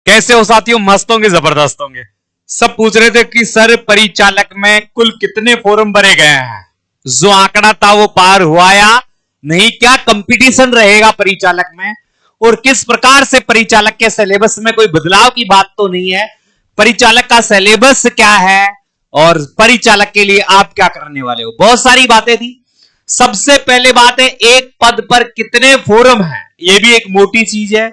कैसे हो साथियों? मस्त होंगे, जबरदस्त होंगे। सब पूछ रहे थे कि सर परिचालक में कुल कितने फोरम भरे गए हैं, जो आंकड़ा था वो पार हुआ या नहीं, क्या कंपटीशन रहेगा परिचालक में, और किस प्रकार से परिचालक के सिलेबस में कोई बदलाव की बात तो नहीं है, परिचालक का सिलेबस क्या है और परिचालक के लिए आप क्या करने वाले हो, बहुत सारी बातें थी। सबसे पहले बात है एक पद पर कितने फोरम हैं, यह भी एक मोटी चीज है।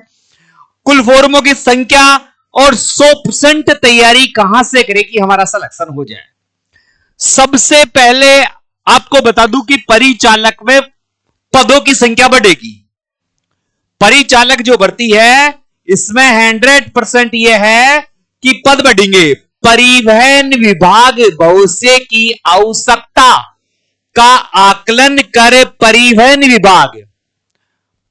कुल फोरमों की संख्या और 100% तैयारी कहां से करें कि हमारा सिलेक्शन हो जाए। सबसे पहले आपको बता दूं कि परिचालक में पदों की संख्या बढ़ेगी। परिचालक जो भर्ती है इसमें 100% यह है कि पद बढ़ेंगे। परिवहन विभाग भविष्य की आवश्यकता का आकलन कर परिवहन विभाग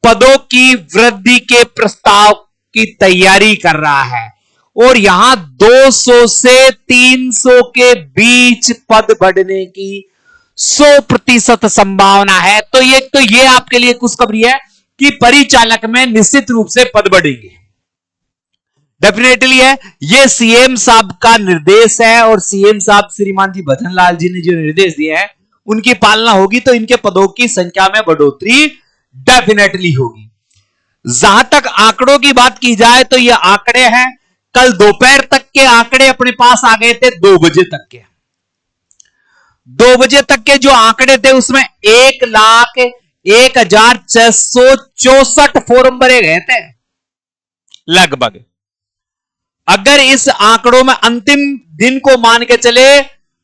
पदों की वृद्धि के प्रस्ताव की तैयारी कर रहा है और यहां 200 से 300 के बीच पद बढ़ने की 100% संभावना है। तो ये आपके लिए खुशखबरी है कि परिचालक में निश्चित रूप से पद बढ़ेंगे, डेफिनेटली है। ये सीएम साहब का निर्देश है और सीएम साहब श्रीमान जी भजनलाल जी ने जो निर्देश दिए हैं उनकी पालना होगी तो इनके पदों की संख्या में बढ़ोतरी डेफिनेटली होगी। जहां तक आंकड़ों की बात की जाए तो ये आंकड़े हैं, कल दोपहर तक के आंकड़े अपने पास आ गए थे। 2 बजे तक के जो आंकड़े थे उसमें 1,01,664 फोरम भरे गए थे लगभग। अगर इस आंकड़ों में अंतिम दिन को मान के चले,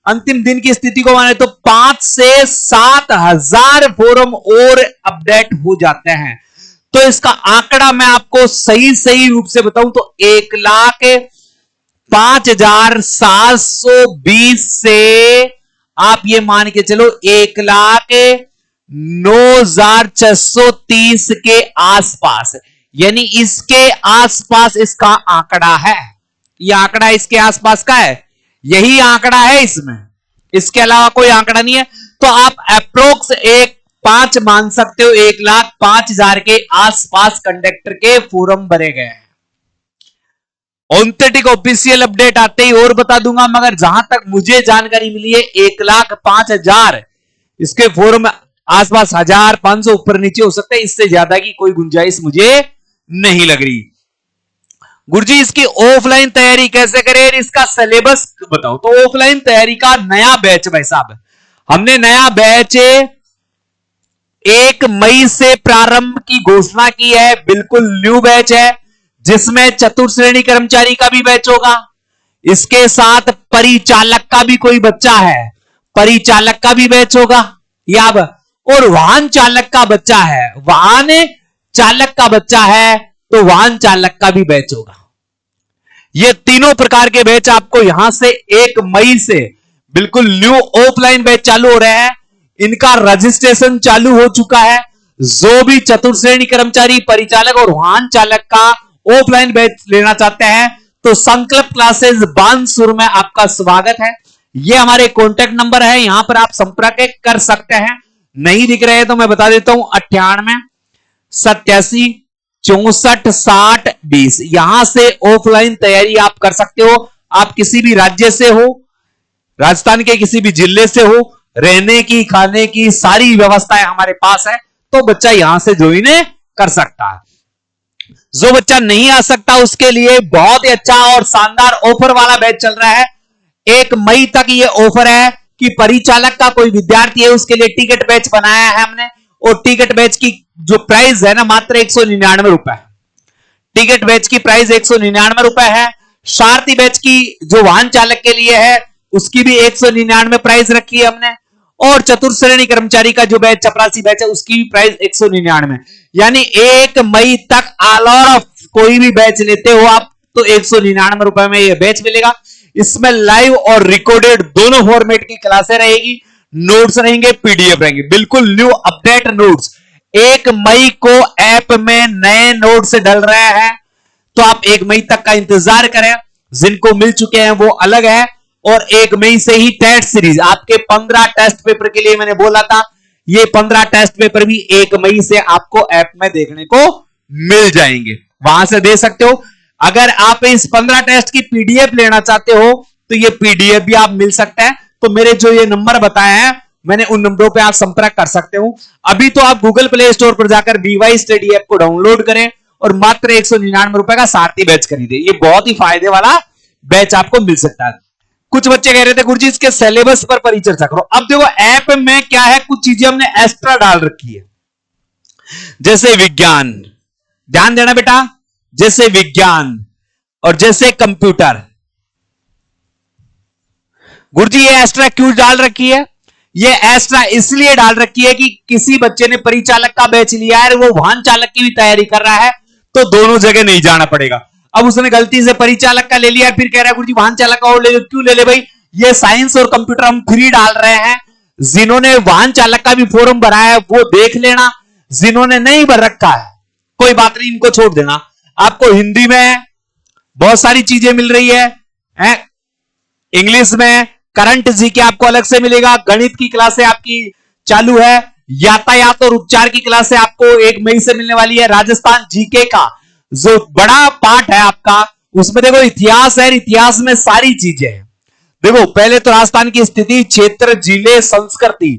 अंतिम दिन की स्थिति को माने तो 5 से 7 हजार फोरम और अपडेट हो जाते हैं। तो इसका आंकड़ा मैं आपको सही रूप से बताऊं तो 1,05,720 से आप ये मान के चलो 1,09,630 के आसपास, यानी इसके आसपास इसका आंकड़ा है। यह आंकड़ा इसके आसपास का है, यही आंकड़ा है इसमें, इसके अलावा कोई आंकड़ा नहीं है। तो आप अप्रोक्स 5 मान सकते हो, 1,05,000 के आसपास कंडक्टर के फोरम भरे गए हैं। ऑथेंटिक ऑफिशियल अपडेट आते ही और बता दूंगा, मगर जहां तक मुझे जानकारी मिली है 1,05,000 इसके फोरम आसपास 1,500 ऊपर नीचे हो सकते हैं, इससे ज्यादा की कोई गुंजाइश मुझे नहीं लग रही। गुरुजी इसकी ऑफलाइन तैयारी कैसे करें, इसका सिलेबस बताओ। तो ऑफलाइन तैयारी का नया बैच भाई साहब, हमने नया बैच 1 मई से प्रारंभ की घोषणा की है। बिल्कुल न्यू बैच है जिसमें चतुर्थ श्रेणी कर्मचारी का भी बैच होगा, इसके साथ परिचालक का भी कोई बच्चा है, परिचालक का भी बैच होगा याद, और वाहन चालक का बच्चा है, वाहन चालक का बच्चा है तो वाहन चालक का भी बैच होगा। ये तीनों प्रकार के बैच आपको यहां से 1 मई से बिल्कुल न्यू ऑफलाइन बैच चालू हो रहे हैं। इनका रजिस्ट्रेशन चालू हो चुका है। जो भी चतुर्थ श्रेणी कर्मचारी, परिचालक और वाहन चालक का ऑफलाइन बैच लेना चाहते हैं तो संकल्प क्लासेस बानसूर में आपका स्वागत है। ये हमारे कॉन्टेक्ट नंबर है, यहां पर आप संपर्क कर सकते हैं। नहीं दिख रहे तो मैं बता देता हूं 98 87 64 60 20, यहां से ऑफलाइन तैयारी आप कर सकते हो। आप किसी भी राज्य से हो, राजस्थान के किसी भी जिले से हो, रहने की खाने की सारी व्यवस्थाएं हमारे पास है, तो बच्चा यहां से ज्वाइन कर सकता है। जो बच्चा नहीं आ सकता उसके लिए बहुत ही अच्छा और शानदार ऑफर वाला बैच चल रहा है। 1 मई तक ये ऑफर है कि परिचालक का कोई विद्यार्थी है उसके लिए टिकट बैच बनाया है हमने, और टिकट बैच की जो प्राइस है ना मात्र 199 रुपए। टिकट बैच की प्राइस 199 रुपए है। सारथी बैच की जो वाहन चालक के लिए है उसकी भी 199 प्राइस रखी है हमने, और चतुर्थ श्रेणी कर्मचारी का जो बैच चपरासी बैच है उसकी भी प्राइस 199। यानी 1 मई तक ऑल ओवर कोई भी बैच लेते हो आप तो 199 रुपए में यह बैच मिलेगा। इसमें लाइव और रिकॉर्डेड दोनों फॉर्मेट की क्लासें रहेगी, नोट्स रहेंगे, पीडीएफ रहेंगे, बिल्कुल न्यू अपडेट नोट्स। 1 मई को ऐप में नए नोट्स डल रहे हैं, तो आप 1 मई तक का इंतजार करें। जिनको मिल चुके हैं वो अलग है, और 1 मई से ही टेस्ट सीरीज आपके 15 टेस्ट पेपर के लिए मैंने बोला था, ये 15 टेस्ट पेपर भी 1 मई से आपको ऐप में देखने को मिल जाएंगे, वहां से दे सकते हो। अगर आप इस 15 टेस्ट की पीडीएफ लेना चाहते हो तो ये पीडीएफ भी आप मिल सकता है। तो मेरे जो ये नंबर बताए हैं मैंने उन नंबरों पे आप संपर्क कर सकते हो। अभी तो आप गूगल प्ले स्टोर पर जाकर बीवाई स्टडी ऐप को डाउनलोड करें और मात्र 199 रुपए का सारथी बैच खरीदे। ये बहुत ही फायदे वाला बैच आपको मिल सकता है। कुछ बच्चे कह रहे थे गुरुजी इसके सिलेबस पर परिचर्चा करो। अब देखो ऐप में क्या है, कुछ चीजें हमने एक्स्ट्रा डाल रखी है, जैसे विज्ञान, ध्यान देना बेटा, जैसे विज्ञान और जैसे कंप्यूटर। गुरुजी ये एक्स्ट्रा क्यों डाल रखी है? ये एक्स्ट्रा इसलिए डाल रखी है कि किसी बच्चे ने परिचालक का बैच लिया है, वो वाहन चालक की भी तैयारी कर रहा है, तो दोनों जगह नहीं जाना पड़ेगा। अब उसने गलती से परिचालक का ले लिया, फिर कह रहा है गुरुजी वाहन चालक का और ले लो। क्यों ले ले भाई? ये साइंस और कंप्यूटर हम फ्री डाल रहे हैं। जिन्होंने वाहन चालक का भी फॉर्म भरा है वो देख लेना, जिन्होंने नहीं भर रखा है कोई बात नहीं, इनको छोड़ देना। आपको हिंदी में बहुत सारी चीजें मिल रही है, इंग्लिश में करंट जीके आपको अलग से मिलेगा, गणित की क्लासें आपकी चालू है, यातायात और उपचार की क्लासें आपको 1 मई से मिलने वाली है, राजस्थान जीके का जो बड़ा पार्ट है आपका उसमें देखो इतिहास है, इतिहास में सारी चीजें हैं। देखो पहले तो राजस्थान की स्थिति, क्षेत्र, जिले, संस्कृति,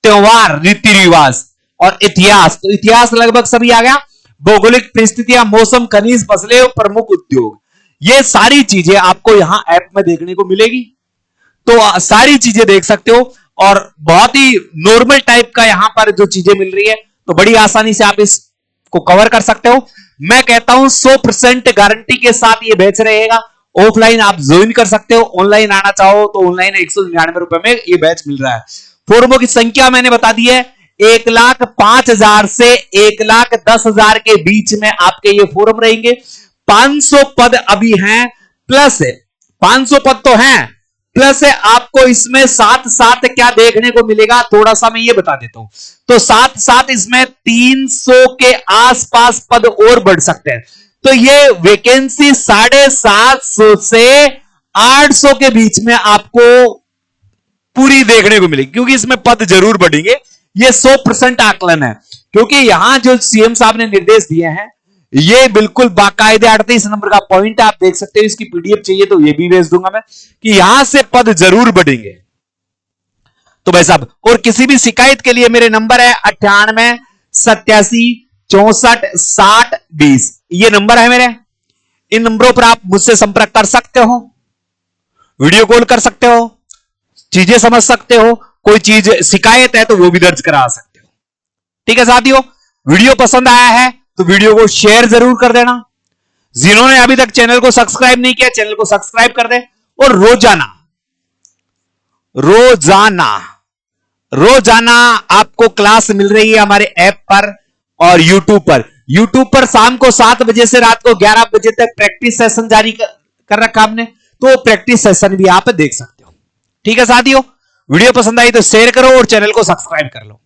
त्योहार, रीति रिवाज और इतिहास, तो इतिहास लगभग सभी आ गया। भौगोलिक परिस्थितियां, मौसम, खनिज, फसलें और प्रमुख उद्योग, ये सारी चीजें आपको यहां ऐप में देखने को मिलेगी। तो सारी चीजें देख सकते हो और बहुत ही नॉर्मल टाइप का यहां पर जो चीजें मिल रही है, तो बड़ी आसानी से आप इसको कवर कर सकते हो। मैं कहता हूं 100% गारंटी के साथ ये बैच रहेगा। ऑफलाइन आप ज्वाइन कर सकते हो, ऑनलाइन आना चाहो तो ऑनलाइन 199 रुपए में ये बैच मिल रहा है। फॉर्मों की संख्या मैंने बता दी है, 1,05,000 से 1,10,000 के बीच में आपके ये फॉर्म रहेंगे। 500 पद अभी हैं, प्लस 500 पद तो हैं, प्लस आपको इसमें साथ साथ क्या देखने को मिलेगा, थोड़ा सा मैं ये बता देता हूं। तो साथ साथ इसमें 300 के आसपास पद और बढ़ सकते हैं। तो ये वैकेंसी 750 से 800 के बीच में आपको पूरी देखने को मिलेगी, क्योंकि इसमें पद जरूर बढ़ेंगे। ये 100% आकलन है, क्योंकि यहां जो सीएम साहब ने निर्देश दिए हैं ये बिल्कुल बाकायदे 38 नंबर का पॉइंट आप देख सकते हो। इसकी पीडीएफ चाहिए तो ये भी भेज दूंगा मैं, कि यहां से पद जरूर बढ़ेंगे। तो भाई साहब, और किसी भी शिकायत के लिए मेरे नंबर है 98 87 64 60 20, ये नंबर है मेरे। इन नंबरों पर आप मुझसे संपर्क कर सकते हो, वीडियो कॉल कर सकते हो, चीजें समझ सकते हो, कोई चीज शिकायत है तो वो भी दर्ज करा सकते हो। ठीक है साथियों, वीडियो पसंद आया है तो वीडियो को शेयर जरूर कर देना। जिन्होंने अभी तक चैनल को सब्सक्राइब नहीं किया, चैनल को सब्सक्राइब कर दे। और रोजाना आपको क्लास मिल रही है हमारे ऐप पर और यूट्यूब पर शाम को 7 बजे से रात को 11 बजे तक प्रैक्टिस सेशन जारी कर रखा हमने, तो प्रैक्टिस सेशन भी आप देख सकते हो। ठीक है साथियों, वीडियो पसंद आई तो शेयर करो और चैनल को सब्सक्राइब कर लो।